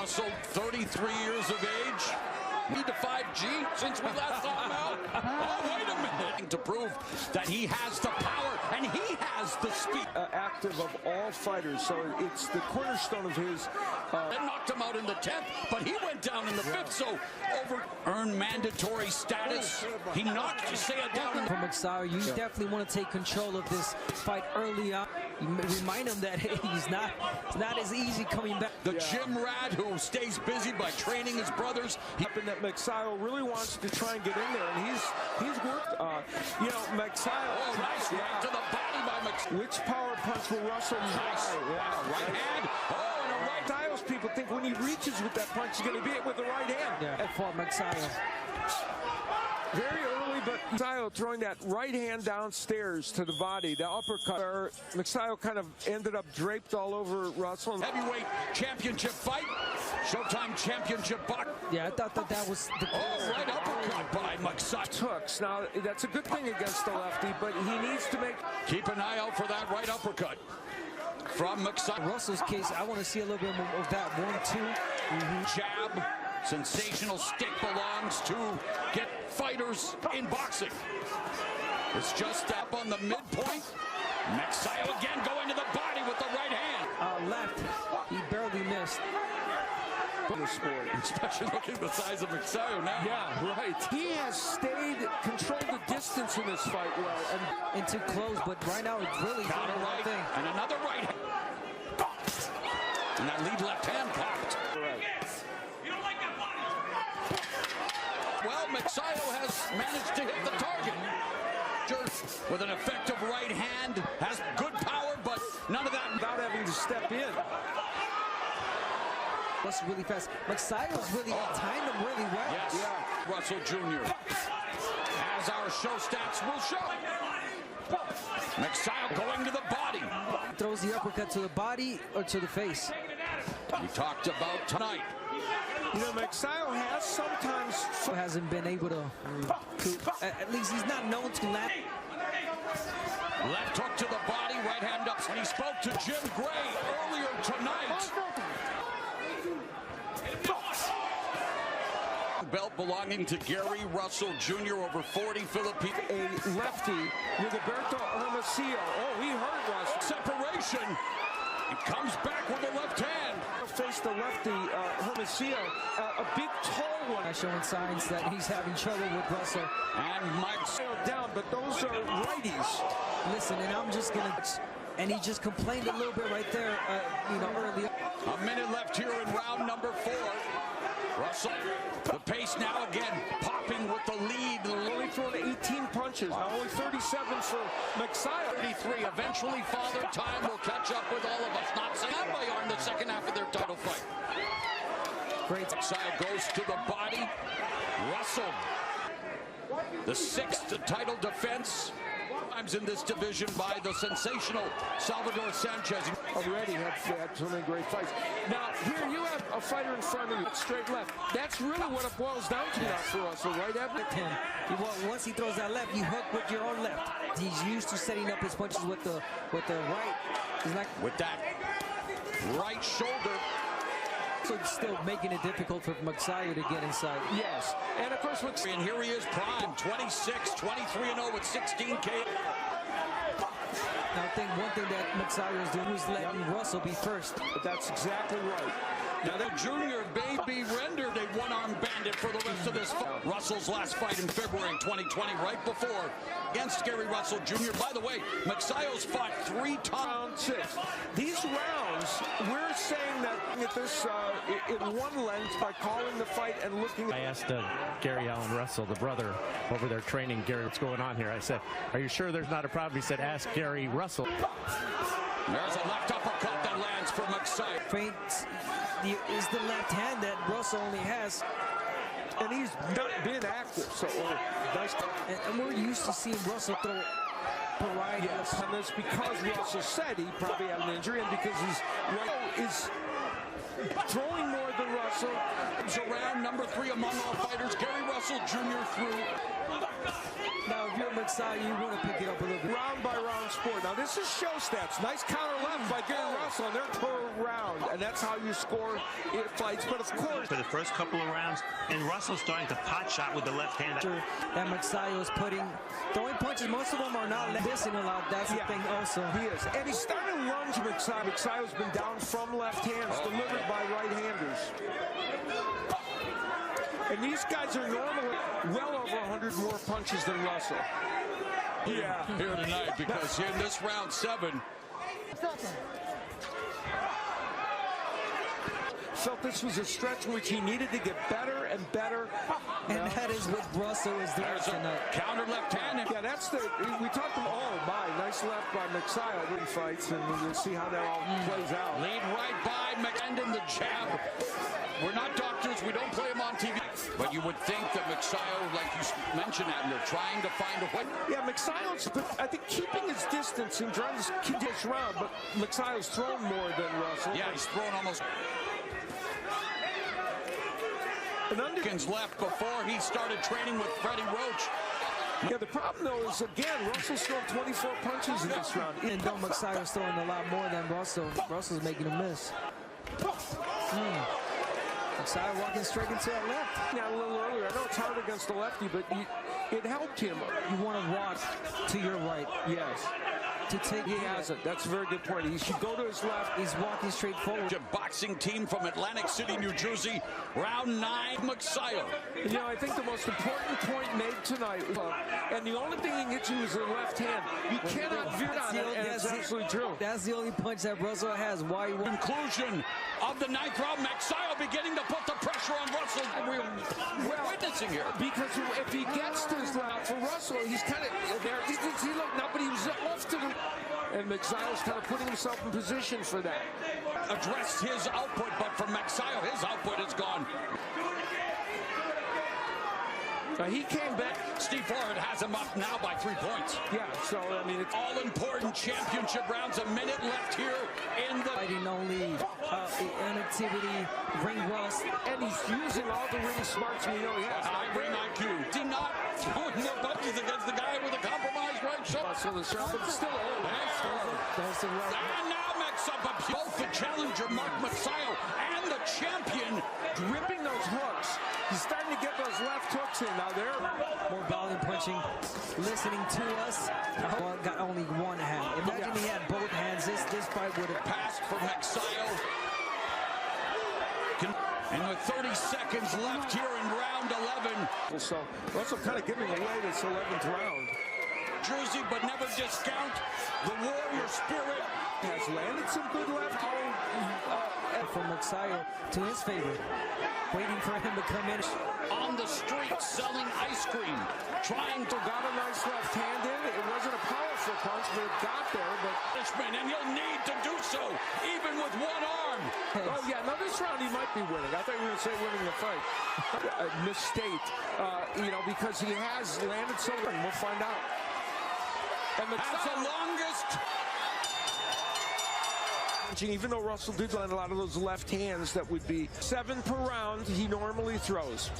Russell, 33 years of age. Need to 5G since we last saw him out. Oh, wait a minute. To prove that he has the power and he has the speed. Active of all fighters, so it's the cornerstone of his. That knocked him out in the 10th, but he went down in the 5th, so earned mandatory status. He knocked Saya down. From Magsayo, you definitely want to take control of this fight early on. You remind him that hey, it's not as easy coming back. The gym rat who stays busy by training his brothers. And that Magsayo really wants to try and get in there, and he's worked. You know, Magsayo. Oh, nice right to the body by Magsayo. Which power punch will Russell nice. Yeah, right hand. Oh, and a right. Magsayo's people think when he reaches with that punch, he's going to be it with the right hand. Yeah, for Magsayo. Very early, but Magsayo throwing that right hand downstairs to the body, the uppercut. Magsayo kind of ended up draped all over Russell. Heavyweight championship fight. Showtime championship box. Yeah, I thought that was the right uppercut by Magsayo. Hooks. Now, that's a good thing against the lefty, but he needs to make... Keep an eye out for that right uppercut from Magsayo. Russell's case, I want to see a little bit more of that 1-2. Jab. Sensational stick belongs to get fighters in boxing. It's just up on the midpoint. Magsayo again going to the body with the right hand. Left. He barely missed. The sport. Especially looking at the size of Magsayo now. Yeah, right. He has controlled the distance in this fight well. And too close, but right now it's really got a right thing. And another right. And that lead left hand popped. Right. Well, Magsayo has managed to hit the target. With an effective right hand, has good power, but none of that without having to step in. That's really fast. Magsayo's really timed him really well. Yes. Yeah. Russell Jr. As our show stats will show. Magsayo going to the body. Throws the uppercut to the body or to the face. We talked about tonight. You know, Magsayo has sometimes hasn't been able to at least he's not known to land. Left hook to the body, right hand up. And he spoke to Jim Gray earlier tonight. Belt belonging to Garry Russell Jr. over 40 Philippines. A lefty with Roberto Hermosillo. Oh, he hurt Russell. Separation. He comes back with the left hand. Face the lefty, Hermosillo, a big tall one. Showing signs that he's having trouble with Russell. And Magsayo down, but those are righties. Listen, and I'm just gonna, and he just complained a little bit right there, you know, earlier. A minute left here in round number 4. Russell, the pace now again, popping with the lead. Only throwing 18 punches, now only 37 for Magsayo. 33, eventually Father Time will catch up with all of us. Not saying that by in the second half of their title fight. Great. Magsayo goes to the body. Russell, the 6th title defense. Times in this division by the sensational Salvador Sanchez. Already had so many great fights. Now, here you have a fighter in front of you, straight left. That's really what it boils down to now for Russell, right, Evan? Once he throws that left, you hook with your own left. He's used to setting up his punches with the right. He's like with that right shoulder. So it's still making it difficult for Magsayo to get inside. Yes, and of course, and here he is, prime, 26, 23-0 with 16K. Now, I think one thing that Magsayo is doing is letting Russell be first. But that's exactly right. Now, the junior may be rendered a one-arm bandit for the rest of this fight. Russell's last fight in February 2020, right before, against Garry Russell Jr. By the way, Magsayo's fought 3 times. Round 6. These rounds, we're saying that at this in one lens by calling the fight and looking. I asked Garry Allen Russell, the brother over there training Garry, what's going on here? I said, are you sure there's not a problem? He said, ask Garry Russell. There's a left uppercut that lands for Magsayo. Feints is the left hand that Russell only has. And he's not been active, so nice. And we're used to seeing Russell throw variety. Yes, and that's because Russell said he probably had an injury, and because he's is throwing more than Russell. Comes around number 3 among all fighters, Garry Russell Jr. through. Now, if you're Magsayo, you want to pick it up a little bit. Round by round sport. Now, this is show stats. Nice counter left by Garry Russell, and they're round, and that's how you score fights. But of course, for the first couple of rounds, and Russell's starting to pot shot with the left hand. That Magsayo is throwing punches. Most of them are not missing a lot. That's the thing also. He is. And he's starting to lunge Magsayo. Magsayo's been down from left hands, delivered by right-handers. And these guys are normally well over 100 more punches than Russell. Yeah, here tonight, because in this round 7, felt this was a stretch in which he needed to get better and better. And that is what Russell is doing tonight. Counter left hand. Yeah, that's we talked about, oh my, nice left by Magsayo when he fights, and we'll see how that all plays out. Lead right by McEndon, the jab. We're not doctors, we don't play him on TV. But you would think that Magsayo, like you mentioned, Abner, trying to find a way. Yeah, Magsayo's, I think, keeping his distance and trying to keep this round, but Magsayo's thrown more than Russell. Yeah, he's thrown almost. And left before he started training with Freddie Roach. Yeah, the problem, though, is, again, Russell's thrown 24 punches in this round. And Magsayo's throwing a lot more than Russell. Russell's making a miss. Magsayo walking straight into that left. Yeah, a little earlier. I know it's hard against the lefty, but it helped him. You want to walk to your right. Yes. To take he hasn't. That's a very good point. He should go to his left. He's walking straight forward. A boxing team from Atlantic City, New Jersey. Round 9, Magsayo. You know, I think the most important point made tonight, and the only thing he can hit you is the left hand. You cannot veer on it, and it's absolutely true. That's the only punch that Russell has. Why? Conclusion of the 9th round. Magsayo beginning to put the pressure on Russell. We're witnessing here. Because if he gets to his left, for Russell, he's kind of there. He looked now, but he was off to the. And Magsayo's kind of putting himself in position for that. Addressed his output, but for Magsayo, his output is gone. He came back. Steve Forehead has him up now by 3 points. Yeah, so, I mean, it's all-important championship rounds. A minute left here in the... Fighting only inactivity, ring rust. And he's using all the ring smarts we know he has. High ring IQ. Did not throwing more punches against the guy with a compromised right shoulder. So the shot, but still, and now Magsayo, both the challenger, Mark Magsayo, and the champion, gripping those hooks. He's starting to get those left hooks in. Now there. More volume punching. Listening to us. Got only one hand. Imagine he had both hands. This fight would have passed for Magsayo. And with 30 seconds left here in round 11. So Russell kind of giving away this 11th round. Jersey, but never discount the warrior spirit. Has landed some good left. From Magsayo to his favor. Waiting for him to come in. On the street, selling ice cream. Trying to... Got a nice left hand in. It wasn't a powerful punch, but it got there. But and he'll need to do so, even with one arm. Oh, yeah. Now, this round he might be winning. I thought you were going to say winning the fight. Misstate, you know, because he has landed so well. We'll find out. And that's the longest... Even though Russell did land a lot of those left hands that would be 7 per round, he normally throws.